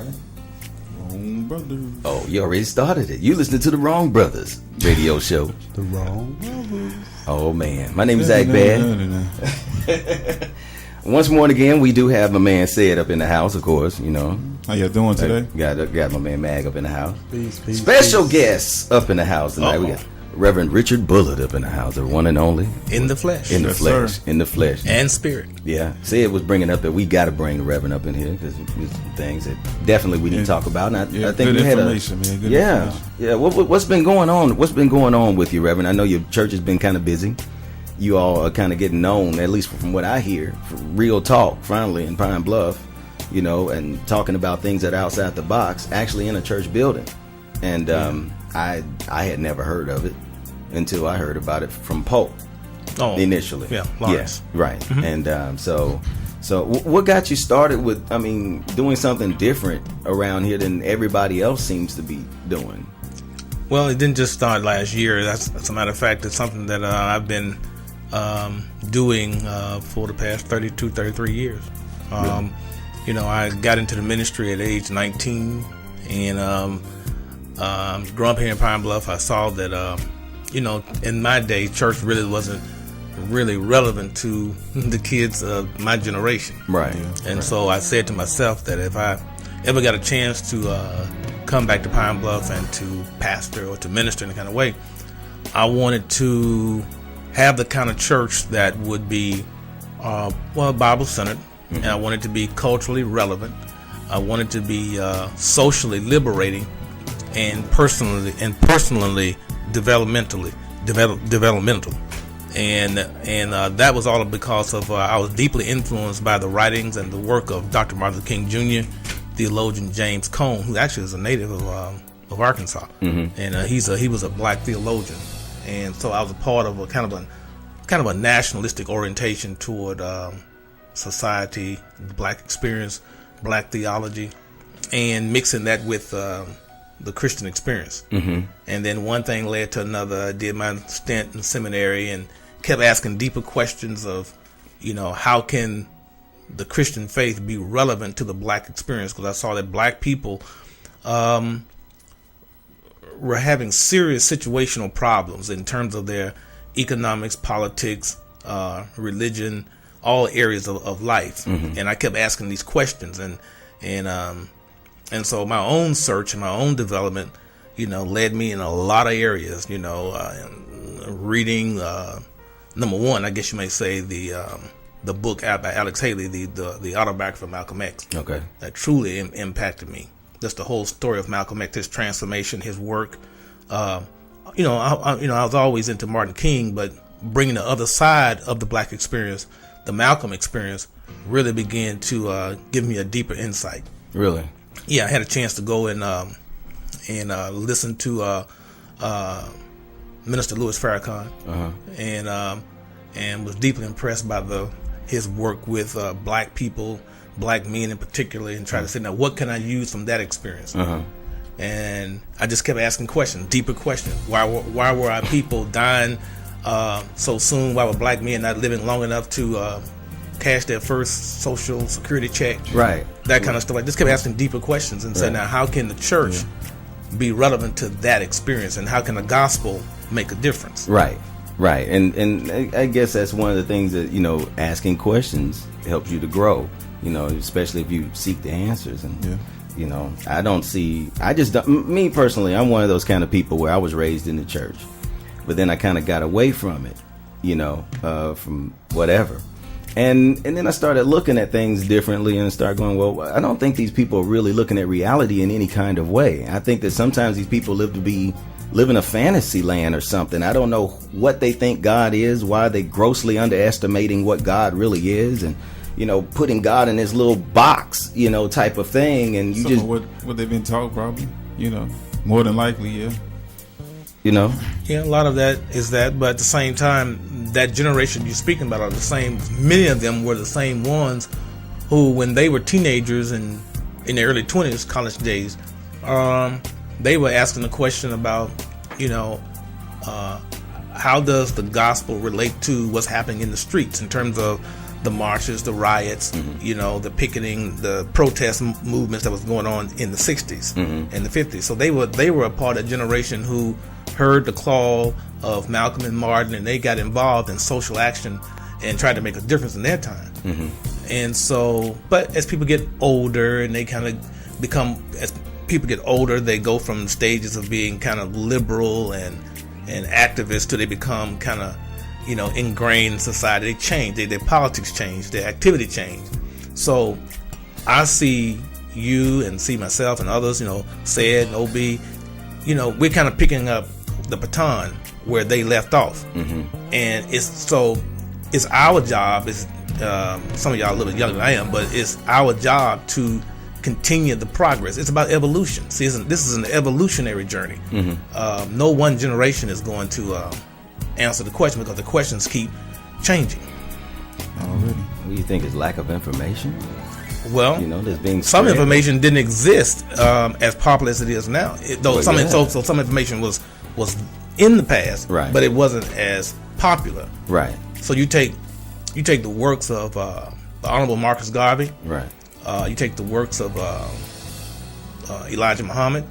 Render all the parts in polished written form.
started. Wrong Brothers. Oh, you already started it. You listening to the Wrong Brothers radio show. The Wrong Brothers. Oh, man. My name is Zach Badd. Once more and again, we do have my man Sid up in the house, of course, you know. How y'all doing today? Got my man Mag up in the house. Peace, Special guests up in the house tonight. We got Reverend Richard Bullard up in the house, the one and only. In the flesh. In the Yes, flesh. sir. In the flesh. And spirit. Yeah. Sid was bringing up that we got to bring the Reverend up in here because there's some things that definitely we need to talk about. And I think good we had information, man. Good yeah. information. Yeah. What's been going on? What's been going on with you, Reverend? I know your church has been kind of busy. You all are kind of getting known, at least from what I hear, for real talk, finally, in Pine Bluff, you know, and talking about things that are outside the box, actually in a church building. And I had never heard of it until I heard about it from Pope initially. Yeah, Lawrence. Yeah, right. Mm-hmm. And so what got you started with, doing something different around here than everybody else seems to be doing? Well, it didn't just start last year. As a matter of fact, it's something that I've been doing for the past 32, 33 years. Really? You know, I got into the ministry at age 19 and growing up here in Pine Bluff, I saw that, you know, in my day, church really wasn't really relevant to the kids of my generation. Right. And so I said to myself that if I ever got a chance to come back to Pine Bluff and to pastor or to minister in a kind of way, I wanted to have the kind of church that would be, Bible-centered, and I wanted to be culturally relevant. I wanted to be socially liberating and personally developmental. And that was all because of I was deeply influenced by the writings and the work of Dr. Martin Luther King Jr., theologian James Cone, who actually is a native of Arkansas, and he was a black theologian, and so I was a part of a kind of a nationalistic orientation toward society, the black experience, black theology, and mixing that with the Christian experience. And then one thing led to another. I did my stint in seminary and kept asking deeper questions of, you know, how can the Christian faith be relevant to the black experience? Because I saw that black people were having serious situational problems in terms of their economics, politics, religion, all areas of life. And I kept asking these questions, and so my own search and my own development, you know, led me in a lot of areas, you know, reading, number one, I guess you may say the book by Alex Haley, the autobiography of Malcolm X. Okay. That truly impacted me. Just the whole story of Malcolm X, his transformation, his work. You know, I was always into Martin King, but bringing the other side of the black experience, the Malcolm experience, really began to give me a deeper insight. Really? Yeah, I had a chance to go and listen to Minister Louis Farrakhan, and was deeply impressed by his work with black people, black men in particular, and try to say, now what can I use from that experience? And I just kept asking questions, deeper questions. Why were our people dying so soon? Why were black men not living long enough to cash their first social security check? Right. That kind of stuff. I just kept asking deeper questions and said, now how can the church be relevant to that experience, and how can the gospel make a difference? Right. Right. And I guess that's one of the things that, you know, asking questions helps you to grow, you know, especially if you seek the answers. And you know, me personally, I'm one of those kind of people where I was raised in the church, but then I kind of got away from it, you know, from whatever. And then I started looking at things differently and started going, well, I don't think these people are really looking at reality in any kind of way. I think that sometimes these people live in a fantasy land or something. I don't know what they think God is, why they grossly underestimating what God really is, and, you know, putting God in this little box, you know, type of thing. And you just what they've been taught, probably, you know, more than likely, yeah. You know? Yeah, a lot of that is that, but at the same time, that generation you're speaking about are the same, many of them were the same ones who, when they were teenagers and in their early 20s, college days, they were asking the question about, you know, how does the gospel relate to what's happening in the streets in terms of the marches, the riots, you know, the picketing, the protest movements that was going on in the 60s and the 50s. So they were a part of a generation who heard the call of Malcolm and Martin, and they got involved in social action and tried to make a difference in their time. And so, but as people get older and they kind of become, as people get older, they go from stages of being kind of liberal and activists to they become kind of, you know, ingrained in society. They change, their politics change, their activity change. So I see you and see myself and others, you know, Said and OB, you know, we're kind of picking up the baton where they left off. And it's our job, is some of y'all a little younger than I am, but it's our job to continue the progress. It's about evolution. See, this is an evolutionary journey. No one generation is going to answer the question, because the questions keep changing. Already. What do you think is lack of information? Well, You know, there's being some spread. information didn't exist as popular as it is now. Some information was in the past, Right. but it wasn't as popular. Right. So you take the works of the Honorable Marcus Garvey. Right. You take the works of Elijah Muhammad.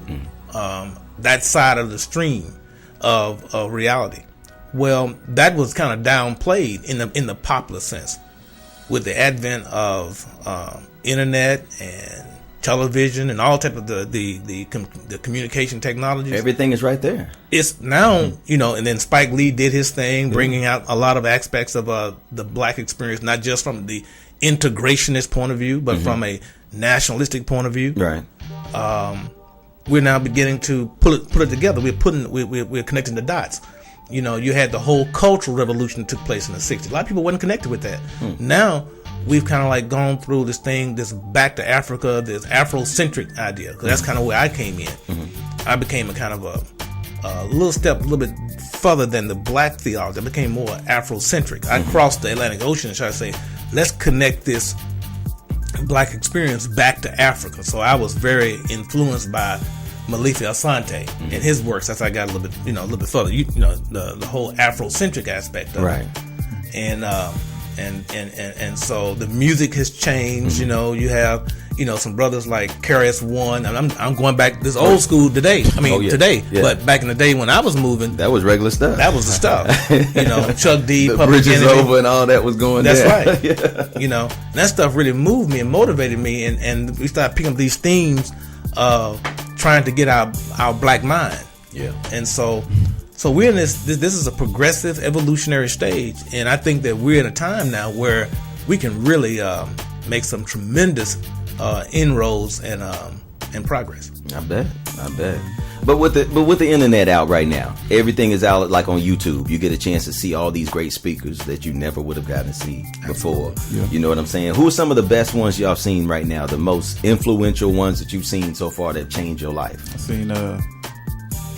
That side of the stream of reality. Well, that was kind of downplayed in the popular sense with the advent of internet and television and all type of the communication technologies. Everything is right there. It's now, you know, and then Spike Lee did his thing, bringing out a lot of aspects of the black experience, not just from the integrationist point of view, but from a nationalistic point of view. Right. We're now beginning to put it together. We're connecting the dots. You know, you had the whole cultural revolution that took place in the 60s. A lot of people wasn't connected with that. Now we've kind of like gone through this thing, this back to Africa, this Afrocentric idea, because that's kind of where I came in. I became a kind of a little bit further than the black theology. I became more Afrocentric. I crossed the Atlantic Ocean and tried to say, let's connect this black experience back to Africa. So I was very influenced by Malifi Asante and his works. As I got a little bit further, the whole Afrocentric aspect of it. And so the music has changed. You know, you have some brothers like KRS One, and I'm going back this old school today. I mean today, but back in the day when I was moving, that was regular stuff. That was the stuff. You know, Chuck D, the Public Bridges Enemy. Over and all that was going. That's there. right. Yeah. You know, and that stuff really moved me and motivated me, and we started picking up these themes of trying to get our black mind. Yeah. And so we're in this is a progressive evolutionary stage, and I think that we're in a time now where we can really make some tremendous inroads and progress. I bet. But with the internet out right now, everything is out like on YouTube. You get a chance to see all these great speakers that you never would have gotten to see before. Yeah. You know what I'm saying? Who are some of the best ones y'all seen right now? The most influential ones that you've seen so far that changed your life? I seen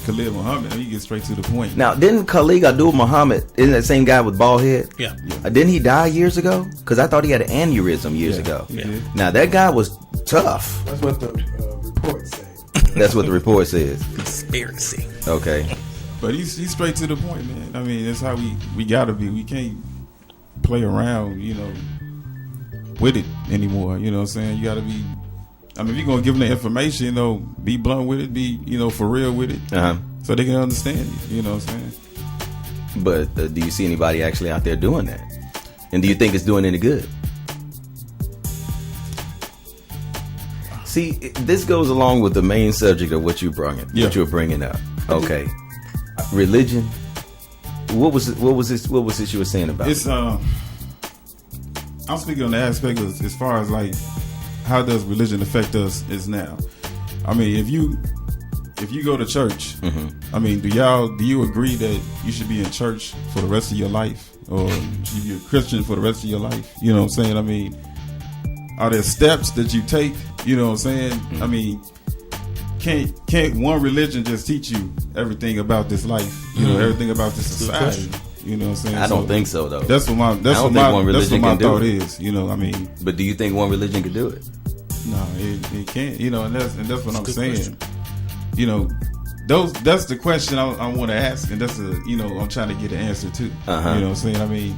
Khalid Muhammad. You get straight to the point. Now, didn't Khalid Abdul Muhammad, isn't that same guy with bald head? Yeah. Didn't he die years ago? Because I thought he had an aneurysm years ago. He did. Now, that guy was tough. That's what the report said. That's what the report says. Conspiracy. Okay. But he's straight to the point, man. I mean, that's how we gotta be. We can't play around, with it anymore. You know what I'm saying? You gotta be. I mean, if you're gonna give them the information, be blunt with it, be for real with it, so they can understand you. You know what I'm saying? But do you see anybody actually out there doing that? And do you think it's doing any good? See, this goes along with the main subject of what you're bringing up. Okay, religion. What was this you were saying about It's it? I'm speaking on the aspect of as far as like how does religion affect us is now. I mean, if you go to church, I mean, do you agree that you should be in church for the rest of your life, or should you be a Christian for the rest of your life? You know what I'm saying? I mean, are there steps that you take? You know what I'm saying? I mean, can't one religion just teach you everything about this life? Everything about this society. You know what I'm saying? I don't think so, though. That's what my thought is. I mean. But do you think one religion could do it? No, it can't. And that's what I'm saying. That's the question I want to ask, and that's I'm trying to get an answer to. You know what I'm saying? I mean,